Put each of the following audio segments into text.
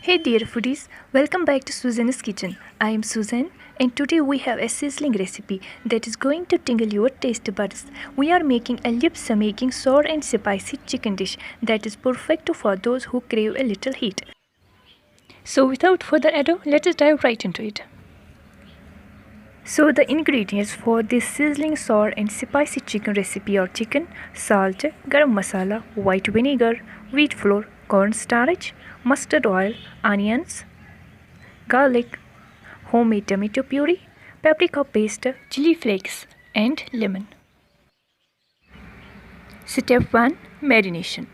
Hey dear foodies, welcome back to Susan's Kitchen. I am Susan and today we have a sizzling recipe that is going to tingle your taste buds. We are making a lips-making sour and spicy chicken dish that is perfect for those who crave a little heat. So without further ado, let us dive right into it. So the ingredients for this sizzling sour and spicy chicken recipe are chicken, salt, garam masala, white vinegar, wheat flour, cornstarch, mustard oil, onions, garlic, homemade tomato puree, paprika paste, chili flakes, and lemon. Step 1. Marination.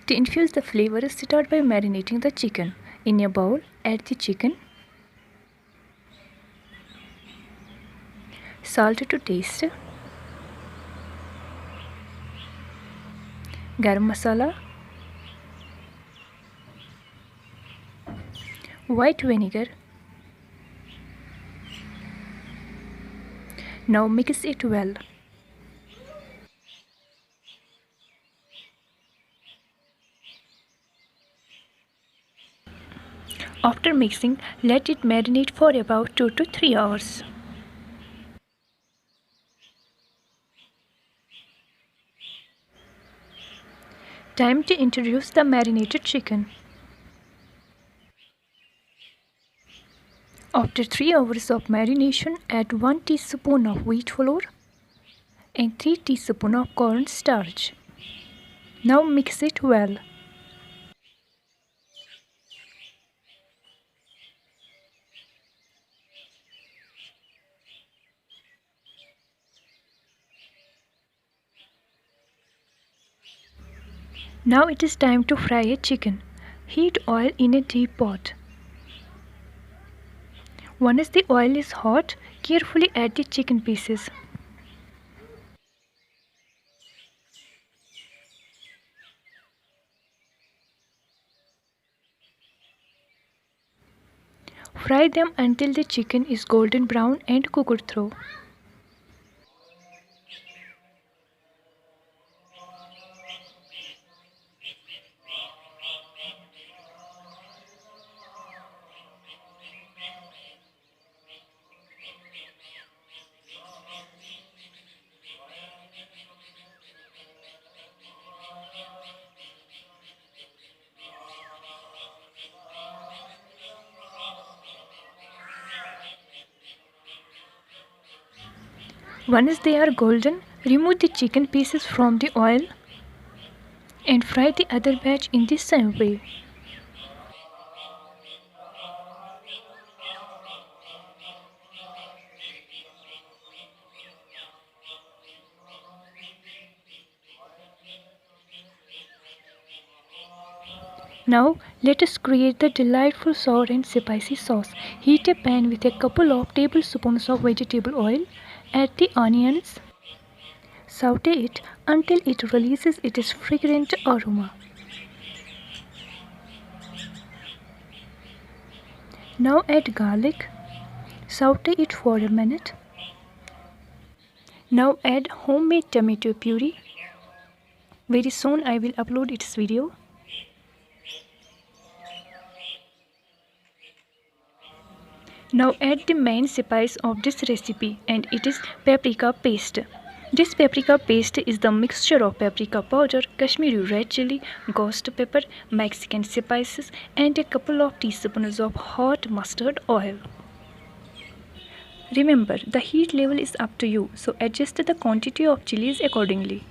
To infuse the flavor, start by marinating the chicken. In a bowl, add the chicken, salt to taste, garam masala, white vinegar. Now mix it well. After mixing, let it marinate for about 2 to 3 hours. Time to introduce the marinated chicken. After 3 hours of marination, add 1 teaspoon of wheat flour and 3 teaspoons of cornstarch. Now mix it well. Now it is time to fry a chicken. Heat oil in a deep pot. Once the oil is hot, carefully add the chicken pieces. Fry them until the chicken is golden brown and cooked through. Once they are golden, remove the chicken pieces from the oil and fry the other batch in the same way. Now let us create the delightful sour and spicy sauce. Heat a pan with a couple of tablespoons of vegetable oil. Add the onions. Saute it until it releases its fragrant aroma. Now add garlic. Saute it for a minute. Now add homemade tomato puree. Very soon I will upload its video. Now add the main spice of this recipe and it is paprika paste. This paprika paste is the mixture of paprika powder, Kashmiri red chili, ghost pepper, Mexican spices and a couple of teaspoons of hot mustard oil. Remember, the heat level is up to you, so adjust the quantity of chilies accordingly.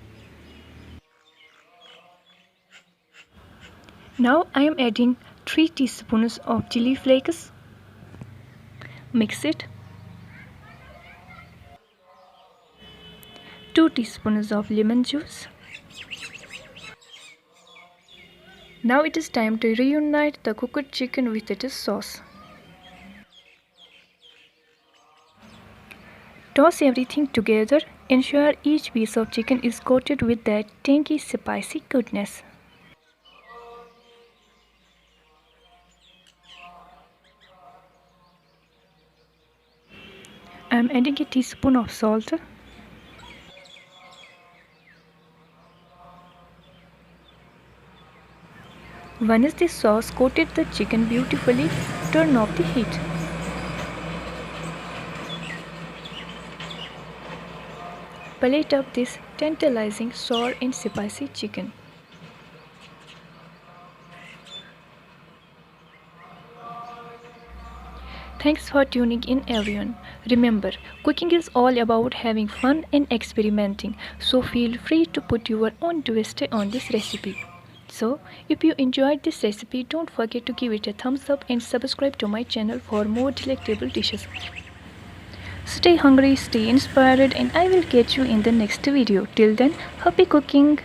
Now I am adding 3 teaspoons of chili flakes. Mix it. 2 teaspoons of lemon juice. Now it is time to reunite the cooked chicken with its sauce. Toss everything together. Ensure each piece of chicken is coated with that tangy, spicy goodness. I am adding a teaspoon of salt. Once the sauce coated the chicken beautifully, turn off the heat. Plate up this tantalizing sour and spicy chicken. Thanks for tuning in, everyone. Remember, cooking is all about having fun and experimenting, so feel free to put your own twist on this recipe. So, if you enjoyed this recipe, don't forget to give it a thumbs up and subscribe to my channel for more delectable dishes. Stay hungry, stay inspired, and I will catch you in the next video. Till then, happy cooking!